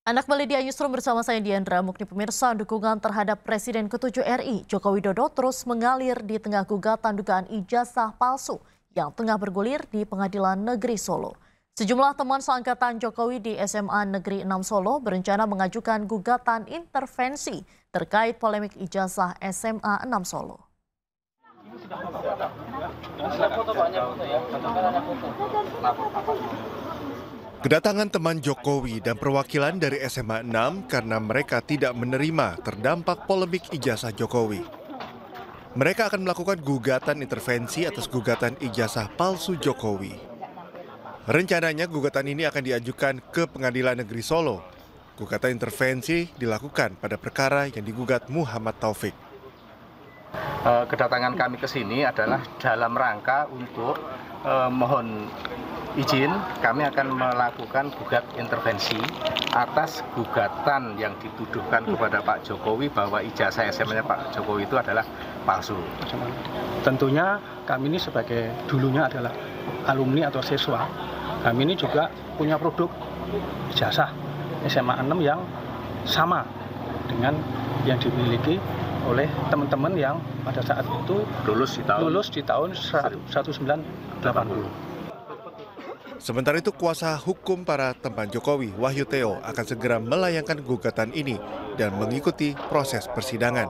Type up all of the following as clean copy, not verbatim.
Anak Balai Newsroom bersama saya Diandra Mukni. Pemirsa, dukungan terhadap Presiden ke-7 RI Joko Widodo terus mengalir di tengah gugatan dugaan ijazah palsu yang tengah bergulir di Pengadilan Negeri Solo. Sejumlah teman seangkatan Jokowi di SMA Negeri 6 Solo berencana mengajukan gugatan intervensi terkait polemik ijazah SMA 6 Solo. Kedatangan teman Jokowi dan perwakilan dari SMA 6 karena mereka tidak menerima terdampak polemik ijazah Jokowi. Mereka akan melakukan gugatan intervensi atas gugatan ijazah palsu Jokowi. Rencananya gugatan ini akan diajukan ke Pengadilan Negeri Solo. Gugatan intervensi dilakukan pada perkara yang digugat Muhammad Taufik. Kedatangan kami ke sini adalah dalam rangka untuk mohon izin, kami akan melakukan gugat intervensi atas gugatan yang dituduhkan kepada Pak Jokowi bahwa ijazah SMA-nya Pak Jokowi itu adalah palsu. Tentunya kami ini sebagai dulunya adalah alumni atau siswa, kami ini juga punya produk ijazah SMA 6 yang sama dengan yang dimiliki oleh teman-teman yang pada saat itu lulus di tahun 1980. Sementara itu, kuasa hukum para teman Jokowi, Wahyu Theo, akan segera melayangkan gugatan ini dan mengikuti proses persidangan.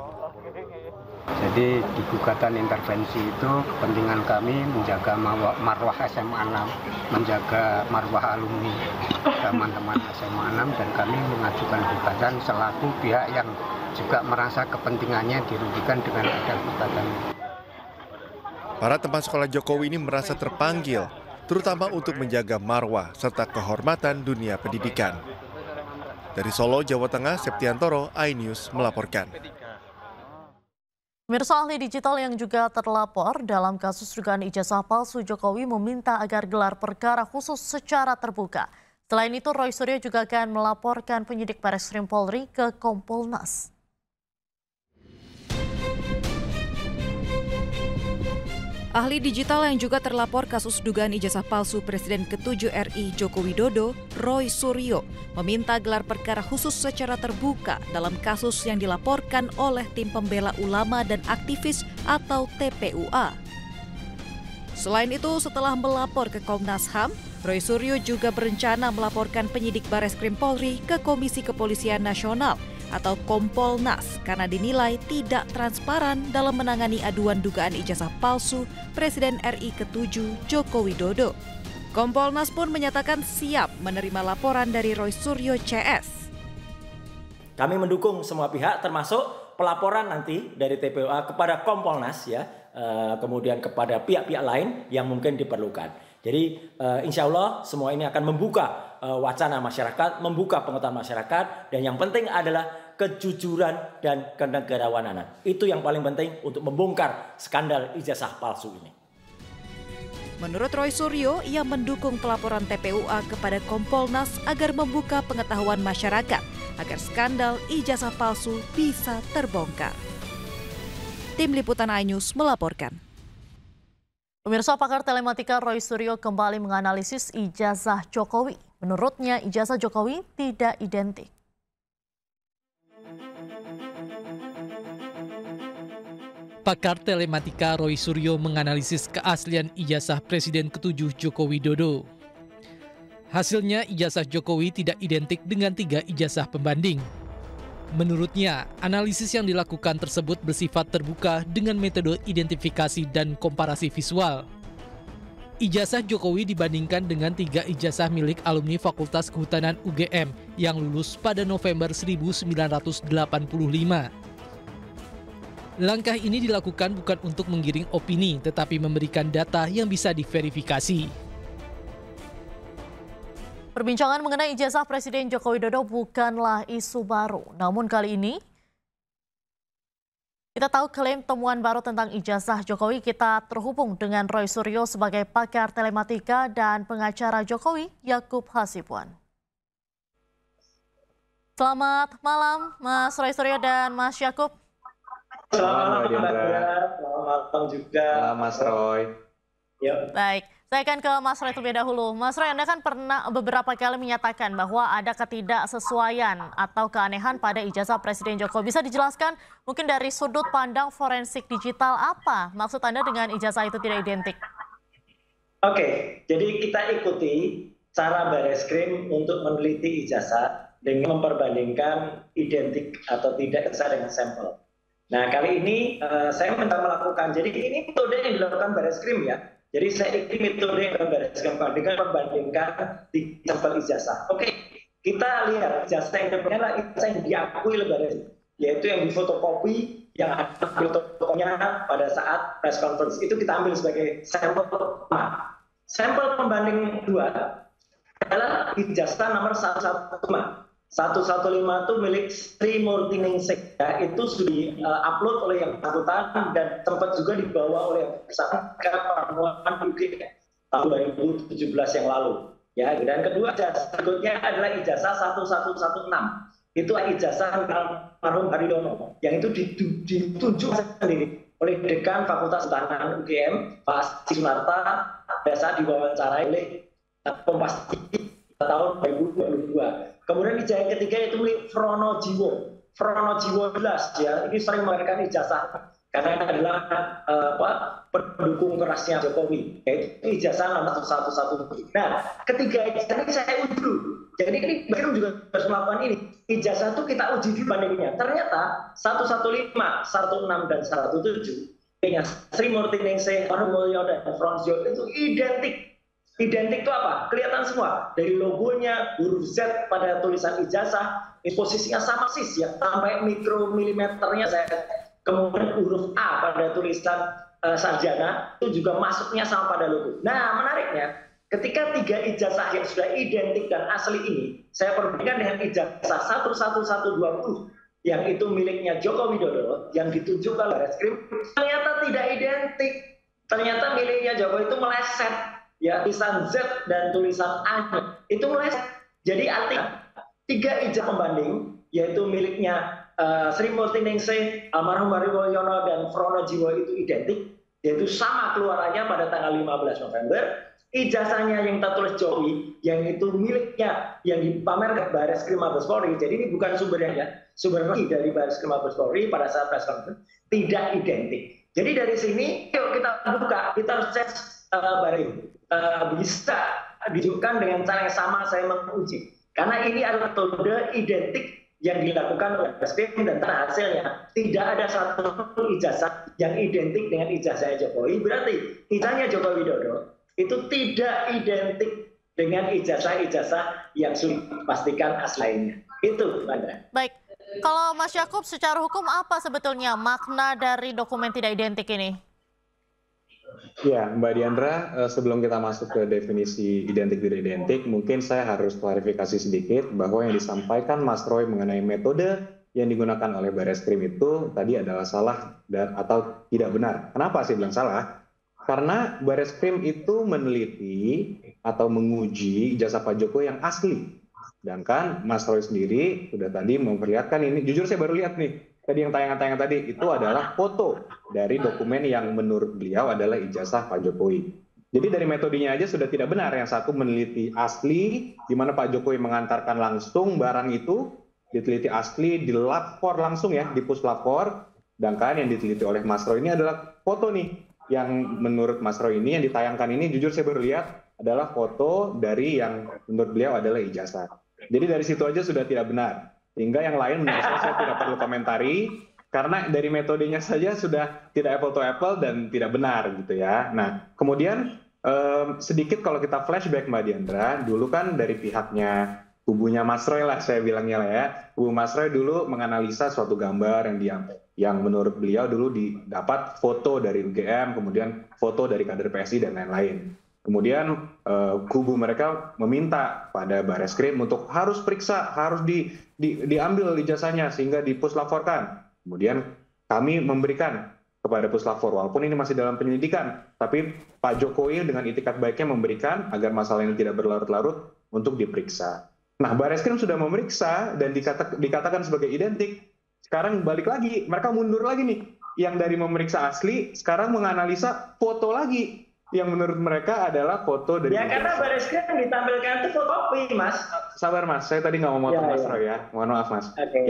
Jadi di gugatan intervensi itu kepentingan kami menjaga marwah SMA 6, menjaga marwah alumni teman-teman SMA 6, dan kami mengajukan gugatan selaku pihak yang juga merasa kepentingannya dirugikan dengan ada gugatan. Para teman sekolah Jokowi ini merasa terpanggil, terutama untuk menjaga marwah serta kehormatan dunia pendidikan. Dari Solo, Jawa Tengah, Septiantoro, iNews melaporkan. Pemirsa, ahli digital yang juga terlapor dalam kasus dugaan ijazah palsu Jokowi meminta agar gelar perkara khusus secara terbuka. Selain itu, Roy Suryo juga akan melaporkan penyidik Bareskrim Polri ke Kompolnas. Ahli digital yang juga terlapor kasus dugaan ijazah palsu Presiden ke-7 RI Joko Widodo, Roy Suryo, meminta gelar perkara khusus secara terbuka dalam kasus yang dilaporkan oleh Tim Pembela Ulama dan Aktivis atau TPUA. Selain itu, setelah melapor ke Komnas HAM, Roy Suryo juga berencana melaporkan penyidik Bareskrim Polri ke Komisi Kepolisian Nasional atau Kompolnas karena dinilai tidak transparan dalam menangani aduan dugaan ijazah palsu Presiden RI ke-7 Joko Widodo. Kompolnas pun menyatakan siap menerima laporan dari Roy Suryo CS. Kami mendukung semua pihak termasuk pelaporan nanti dari TPUA kepada Kompolnas kemudian kepada pihak-pihak lain yang mungkin diperlukan. Jadi insya Allah semua ini akan membuka wacana masyarakat, membuka pengetahuan masyarakat, dan yang penting adalah kejujuran dan kenegarawanan. Itu yang paling penting untuk membongkar skandal ijazah palsu ini. Menurut Roy Suryo, ia mendukung pelaporan TPUA kepada Kompolnas agar membuka pengetahuan masyarakat agar skandal ijazah palsu bisa terbongkar. Tim Liputan iNews melaporkan. Pemirsa, pakar telematika Roy Suryo kembali menganalisis ijazah Jokowi. Menurutnya, ijazah Jokowi tidak identik. Pakar telematika Roy Suryo menganalisis keaslian ijazah Presiden ke-7 Joko Widodo. Hasilnya, ijazah Jokowi tidak identik dengan 3 ijazah pembanding. Menurutnya, analisis yang dilakukan tersebut bersifat terbuka dengan metode identifikasi dan komparasi visual. Ijazah Jokowi dibandingkan dengan 3 ijazah milik alumni Fakultas Kehutanan UGM yang lulus pada November 1985. Langkah ini dilakukan bukan untuk menggiring opini, tetapi memberikan data yang bisa diverifikasi. Perbincangan mengenai ijazah Presiden Joko Widodo bukanlah isu baru. Namun kali ini, kita tahu klaim temuan baru tentang ijazah Jokowi. Kita terhubung dengan Roy Suryo sebagai pakar telematika dan pengacara Jokowi, Yakub Hasibuan. Selamat malam, Mas Roy Suryo dan Mas Yakub. Selamat malam juga. Selamat Mas Roy. Baik, Saya akan ke Mas Roy terlebih dahulu. Mas Roy, Anda kan pernah beberapa kali menyatakan bahwa ada ketidaksesuaian atau keanehan pada ijazah Presiden Jokowi. Bisa dijelaskan mungkin dari sudut pandang forensik digital apa maksud Anda dengan ijazah itu tidak identik? Oke, jadi kita ikuti cara Bareskrim untuk meneliti ijazah dengan memperbandingkan identik atau tidak ijazah dengan sampel. Nah, kali ini saya mencoba melakukan, jadi ini metode yang dilakukan Bareskrim ya. Jadi saya ikuti metode yang Bareskrim dengan membandingkan di sampel ijazah. Oke, kita lihat ijazah yang adalah ijazah yang diakui oleh Bareskrim, yaitu yang difotokopi, yang ada fotonya pada saat press conference. Itu kita ambil sebagai sampel pertama. Sampel pembanding kedua adalah ijazah nomor 115. 115 itu milik Sri Murtiningsih, ya, itu sudah di-upload oleh yang bersangkutan dan sempat juga dibawa oleh yang bersangkutan ke Pamuan UGM tahun 2017 yang lalu. Ya, dan kedua ijazah berikutnya adalah ijazah 1116. Itu ijazah almarhum Haridono yang itu ditunjuk sendiri oleh Dekan Fakultas Kehutanan UGM, Pak Sunarta, pada saat diwawancarai oleh Kompas TV tahun 2022. Kemudian ijazah yang ketiga itu milik Frono Jiwo 11 ya, ini sering memberikan ijazah karena ini adalah pendukung kerasnya Jokowi, yaitu ijazah nomor 111. Nah, ketiga ijazah ini saya uji dulu. Jadi ini baru juga harus melakukan ini. Ijazah itu kita uji di bandingnya. Ternyata 115, 16 dan 107 Sri Murtiningsih, Manu Mulyo dan Fronsio itu identik. Identik itu apa? Kelihatan semua. Dari logonya, huruf Z pada tulisan ijazah, posisinya sama sis ya, sampai mikromilimeternya saya. Kemudian huruf A pada tulisan sarjana, itu juga masuknya sama pada logo. Nah, menariknya, ketika tiga ijazah yang sudah identik dan asli ini, saya perbandingkan dengan ijazah 11120, yang itu miliknya Joko Widodo, yang ditunjukkan oleh Bareskrim, ternyata tidak identik. Ternyata miliknya Jokowi itu meleset. Ya, tulisan Z dan tulisan A itu meleset. Jadi artinya tiga ijazah pembanding yaitu miliknya Sri Murtiningsih, almarhum Haridono dan Frono Jiwo itu identik, yaitu sama keluarannya pada tanggal 15 November. Ijazahnya yang tertulis Jokowi yang itu miliknya yang dipamerkan Bareskrim Mabes Polri. Jadi ini bukan sumbernya, sumber dari Bareskrim Mabes Polri pada saat press conference tidak identik. Jadi dari sini yuk kita buka, kita harus cek bareng. Bisa ditunjukkan dengan cara yang sama saya menguji. Karena ini adalah metode identik yang dilakukan oleh Bareskrim dan hasilnya tidak ada satu ijazah yang identik dengan ijazahnya Jokowi. Berarti ijazahnya Joko Widodo itu tidak identik dengan ijazah-ijazah yang sudah dipastikan aslinya. Itu, Andra. Baik. Kalau Mas Yakub, secara hukum apa sebetulnya makna dari dokumen tidak identik ini? Ya, Mbak Diandra, sebelum kita masuk ke definisi identik tidak identik, mungkin saya harus klarifikasi sedikit bahwa yang disampaikan Mas Roy mengenai metode yang digunakan oleh Bareskrim itu tadi adalah salah dan atau tidak benar. Kenapa sih bilang salah? Karena Bareskrim itu meneliti atau menguji ijazah Pak Jokowi yang asli. Sedangkan Mas Roy sendiri sudah tadi memperlihatkan ini, jujur saya baru lihat nih, tadi yang tayangan-tayangan tadi itu adalah foto dari dokumen yang menurut beliau adalah ijazah Pak Jokowi. Jadi dari metodenya aja sudah tidak benar. Yang satu meneliti asli, di mana Pak Jokowi mengantarkan langsung barang itu, diteliti asli, dilapor langsung ya, di puslapor. Sedangkan yang diteliti oleh Mas Roy ini adalah foto nih, yang menurut Mas Roy ini, yang ditayangkan ini, jujur saya baru lihat, adalah foto dari yang menurut beliau adalah ijazah. Jadi dari situ aja sudah tidak benar. Sehingga yang lain menurut saya tidak perlu komentari, karena dari metodenya saja sudah tidak apple to apple dan tidak benar gitu ya. Nah, kemudian sedikit kalau kita flashback Mbak Diandra, dulu kan dari pihaknya kubunya Mas Roy lah saya bilangnya lah ya. Kubu Mas Roy dulu menganalisa suatu gambar yang menurut beliau dulu didapat foto dari UGM, kemudian foto dari kader PSI dan lain-lain. Kemudian kubu mereka meminta pada Bareskrim untuk harus periksa, harus diambil ijazahnya sehingga dipuslaporkan. Kemudian kami memberikan kepada puslapor, walaupun ini masih dalam penyelidikan, tapi Pak Jokowi dengan itikat baiknya memberikan agar masalah ini tidak berlarut-larut untuk diperiksa. Nah, Bareskrim sudah memeriksa dan dikatakan sebagai identik. Sekarang balik lagi, mereka mundur lagi nih. Yang dari memeriksa asli, sekarang menganalisa foto lagi. yang menurut mereka adalah foto dari ya karena Bareskrim yang ditampilkan itu fotokopi, Mas. Sabar Mas, saya tadi nggak mau motong Mas Roy ya. Mohon maaf Mas. Oke,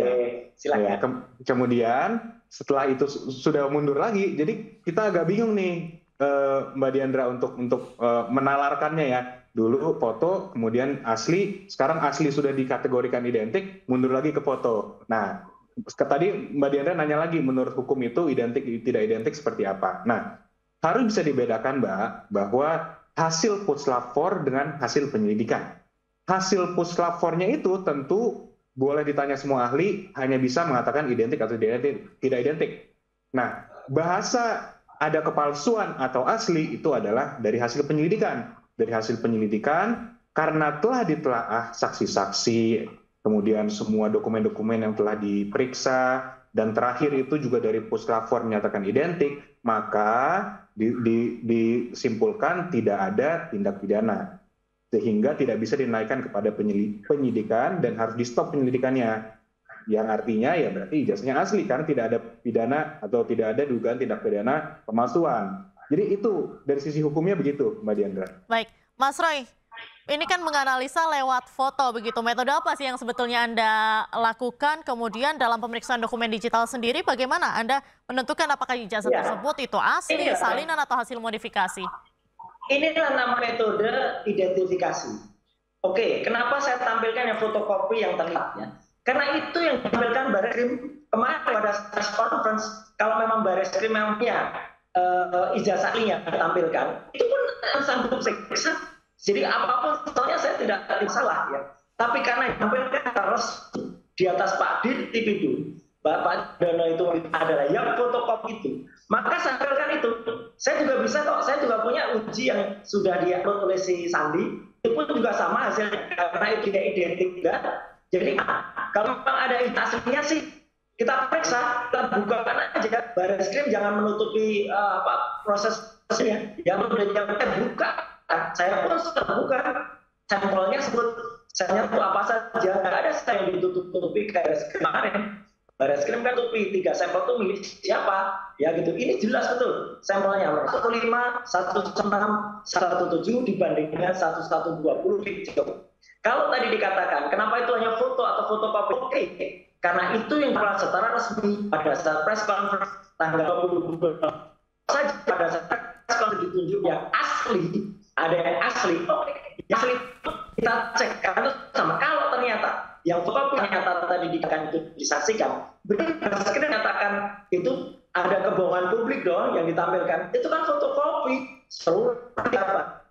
silakan. Ya, kemudian setelah itu sudah mundur lagi, jadi kita agak bingung nih Mbak Diandra untuk menalarkannya ya. Dulu foto, kemudian asli, sekarang asli sudah dikategorikan identik, mundur lagi ke foto. Nah, tadi Mbak Diandra nanya lagi, menurut hukum itu identik tidak identik seperti apa? Nah, harus bisa dibedakan Mbak, bahwa hasil puslap-for dengan hasil penyelidikan. Hasil puslap-for-nya itu tentu boleh ditanya semua ahli, hanya bisa mengatakan identik atau tidak identik. Nah, bahasa ada kepalsuan atau asli itu adalah dari hasil penyelidikan. Dari hasil penyelidikan, karena telah ditelaah saksi-saksi, kemudian semua dokumen-dokumen yang telah diperiksa, dan terakhir itu juga dari puslap-for menyatakan identik, maka disimpulkan tidak ada tindak pidana. Sehingga tidak bisa dinaikkan kepada penyidikan dan harus di-stop penyelidikannya. Yang artinya ya berarti ijazahnya asli, karena tidak ada pidana atau tidak ada dugaan tindak pidana pemalsuan. Jadi itu dari sisi hukumnya begitu, Mbak Diandra. Baik, Mas Roy, ini kan menganalisa lewat foto begitu. Metode apa sih yang sebetulnya Anda lakukan? Kemudian dalam pemeriksaan dokumen digital sendiri, bagaimana Anda menentukan apakah ijazah tersebut itu asli, salinan atau hasil modifikasi? Inilah nama metode identifikasi. Oke, kenapa saya tampilkan yang fotokopi yang terlihat ya? Karena itu yang ditampilkan Bareskrim kemarin pada press conference. Kalau memang Bareskrim yang punya ijazah aslinya ditampilkan, itu pun sanggup periksa. Jadi apapun soalnya saya tidak salah ya. Tapi karena ditampilkan harus di atas Pak Dit Tipidu, Bapak Dono itu adalah yang fotokopi itu, maka saya tampilkan itu. Saya juga bisa kok, saya juga punya uji yang sudah di-upload oleh si Sandi, itu pun juga sama hasilnya karena itu tidak identik juga. Jadi kalau memang ada aslinya sih, kita periksa, kita bukakan aja. Bareskrim jangan menutupi prosesnya. Yang udah buka, saya pun sudah buka. Sampelnya saya tuh apa saja, nggak ada saya yang ditutup-tutupi kayak kemarin. Bareskrim kan tutupi 3 sampel itu milik siapa, ya gitu. Ini jelas betul sampelnya 15, 16, 17 dibandingkan 1120 video. Kalau tadi dikatakan kenapa itu hanya foto atau fotokopi, oke. Karena itu yang telah secara resmi pada saat press conference tanggal 20 saja pada saat press conference ditunjuk yang asli, ada yang asli, oke. Yang asli kita cek karena itu sama. Kalau ternyata yang fotokopi ternyata tadi dikatakan itu disaksikan, berdasarkan menyatakan itu ada kebohongan publik dong yang ditampilkan. Itu kan fotokopi, seluruh apa?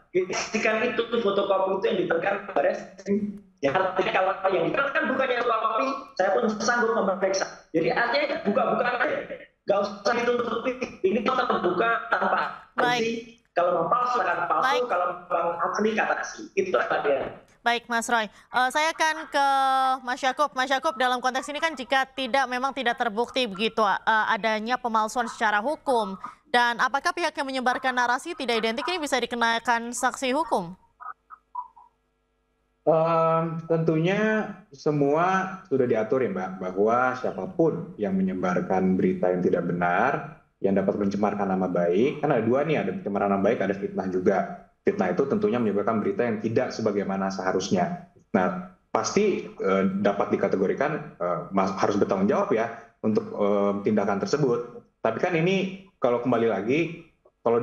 Disaksikan itu fotokopi itu yang ditekan Bareskrim. Ya artinya kalau yang ditekan bukannya fotokopi, saya pun sanggup memeriksa. Jadi artinya buka-bukaan aja, nggak usah ditutupi. Ini terbuka tanpa asli. Kalau mau palsu akan palsu, kalau memang asli kata asli. Itu adalah dia. Baik, Mas Roy. Saya akan ke Mas Yakub. Mas Yakub, dalam konteks ini kan jika memang tidak terbukti begitu adanya pemalsuan secara hukum, dan apakah pihak yang menyebarkan narasi tidak identik ini bisa dikenakan sanksi hukum? Tentunya semua sudah diatur ya Mbak, bahwa siapapun yang menyebarkan berita yang tidak benar, yang dapat mencemarkan nama baik, kan ada dua nih, ada pencemaran nama baik, ada fitnah juga. Fitnah itu tentunya menyebarkan berita yang tidak sebagaimana seharusnya. Nah, pasti dapat dikategorikan harus bertanggung jawab ya untuk tindakan tersebut. Tapi kan ini kalau kembali lagi, kalau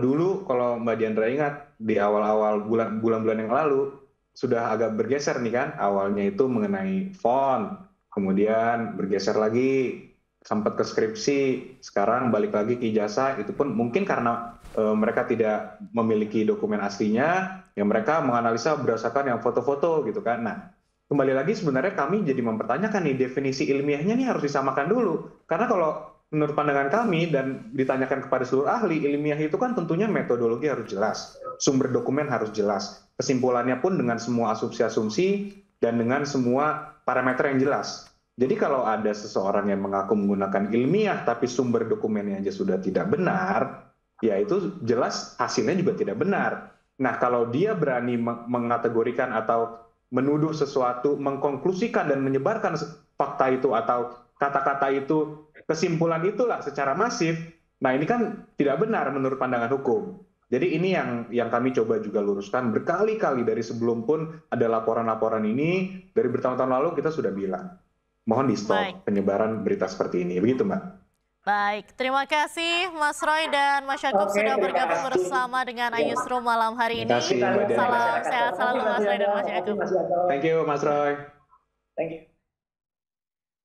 Mbak Diandra ingat di awal-awal bulan-bulan yang lalu sudah agak bergeser nih kan, awalnya itu mengenai font, kemudian bergeser lagi sempat ke skripsi, sekarang balik lagi ke ijazah. Itu pun mungkin karena mereka tidak memiliki dokumen aslinya, yang mereka menganalisa berdasarkan yang foto-foto gitu kan. Nah, kembali lagi sebenarnya kami jadi mempertanyakan nih, definisi ilmiahnya nih harus disamakan dulu. Karena kalau menurut pandangan kami dan ditanyakan kepada seluruh ahli, ilmiah itu kan tentunya metodologi harus jelas, sumber dokumen harus jelas, kesimpulannya pun dengan semua asumsi-asumsi dan dengan semua parameter yang jelas. Jadi kalau ada seseorang yang mengaku menggunakan ilmiah tapi sumber dokumennya aja sudah tidak benar, ya itu jelas hasilnya juga tidak benar. Nah, kalau dia berani mengategorikan atau menuduh sesuatu, mengkonklusikan dan menyebarkan fakta itu atau kata-kata itu, kesimpulan itulah secara masif, nah ini kan tidak benar menurut pandangan hukum. Jadi ini yang kami coba juga luruskan berkali-kali dari sebelum pun ada laporan-laporan ini, dari bertahun-tahun lalu kita sudah bilang, mohon di-stop penyebaran berita seperti ini. Begitu, Mbak. Baik, terima kasih Mas Roy dan Mas Yakub sudah bergabung bersama dengan iNewsroom malam hari ini. Salam sehat selalu Mas Roy dan Mas Yakub. Thank you, Mas Roy. Thank you.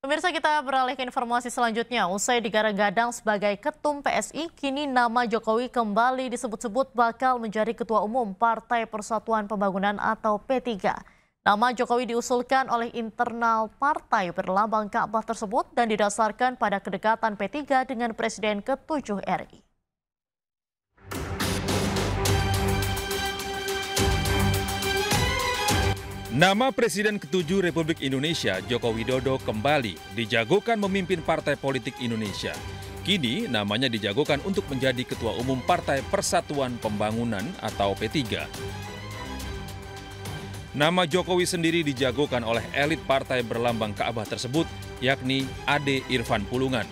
Pemirsa, kita beralih ke informasi selanjutnya. Usai digadang-gadang sebagai ketum PSI, kini nama Jokowi kembali disebut-sebut bakal menjadi Ketua Umum Partai Persatuan Pembangunan atau P3. Nama Jokowi diusulkan oleh internal partai berlambang Ka'bah tersebut dan didasarkan pada kedekatan P3 dengan Presiden ke-7 RI. Nama Presiden ke-7 Republik Indonesia, Joko Widodo, kembali dijagokan memimpin Partai Politik Indonesia. Kini namanya dijagokan untuk menjadi Ketua Umum Partai Persatuan Pembangunan atau P3. Nama Jokowi sendiri dijagokan oleh elit partai berlambang Ka'bah tersebut, yakni Ade Irfan Pulungan.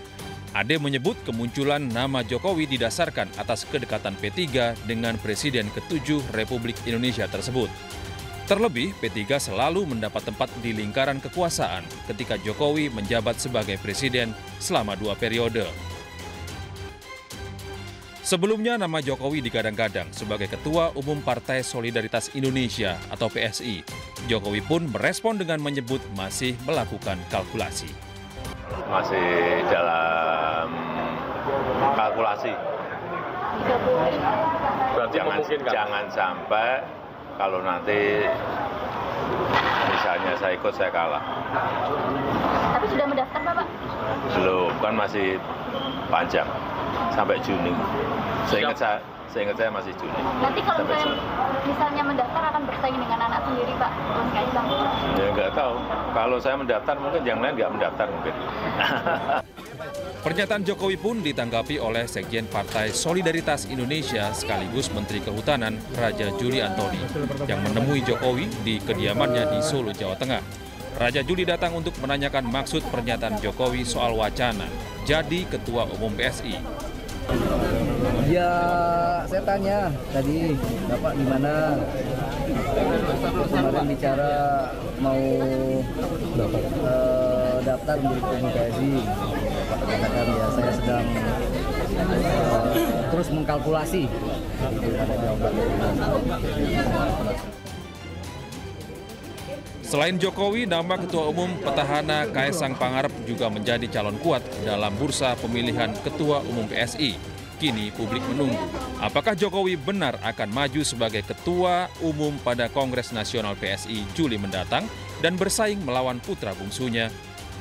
Ade menyebut kemunculan nama Jokowi didasarkan atas kedekatan P3 dengan Presiden ke-7 Republik Indonesia tersebut. Terlebih, P3 selalu mendapat tempat di lingkaran kekuasaan ketika Jokowi menjabat sebagai presiden selama 2 periode. Sebelumnya, nama Jokowi digadang-gadang sebagai Ketua Umum Partai Solidaritas Indonesia atau PSI. Jokowi pun merespon dengan menyebut masih melakukan kalkulasi. Masih dalam kalkulasi. Jangan sampai kalau nanti misalnya saya ikut, saya kalah. Tapi sudah mendaftar, Bapak? Belum, kan masih panjang. Sampai Juni. Saya ingat saya masih Juni. Nanti kalau misalnya mendaftar akan bersaing dengan anak sendiri, Pak? Mas Kaisang? Ya nggak tahu. Kalau saya mendaftar, mungkin yang lain nggak mendaftar mungkin. Pernyataan Jokowi pun ditanggapi oleh Sekjen Partai Solidaritas Indonesia sekaligus Menteri Kehutanan Raja Juli Antoni yang menemui Jokowi di kediamannya di Solo, Jawa Tengah. Raja Juli datang untuk menanyakan maksud pernyataan Jokowi soal wacana jadi Ketua Umum PSI. Ya, saya tanya tadi, Bapak gimana? Kemarin bicara mau daftar menjadi Ketua Umum PSI. Bapak katakan ya saya sedang terus mengkalkulasi. Selain Jokowi, nama Ketua Umum petahana Kaisang Pangarep juga menjadi calon kuat dalam bursa pemilihan Ketua Umum PSI. Kini publik menunggu, apakah Jokowi benar akan maju sebagai Ketua Umum pada Kongres Nasional PSI Juli mendatang dan bersaing melawan putra bungsunya,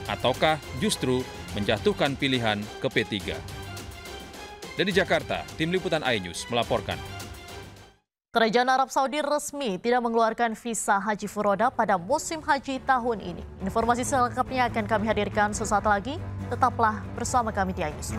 ataukah justru menjatuhkan pilihan ke P3. Dari Jakarta, Tim Liputan iNews melaporkan. Kerajaan Arab Saudi resmi tidak mengeluarkan visa haji furoda pada musim haji tahun ini. Informasi selengkapnya akan kami hadirkan sesaat lagi. Tetaplah bersama kami di iNews.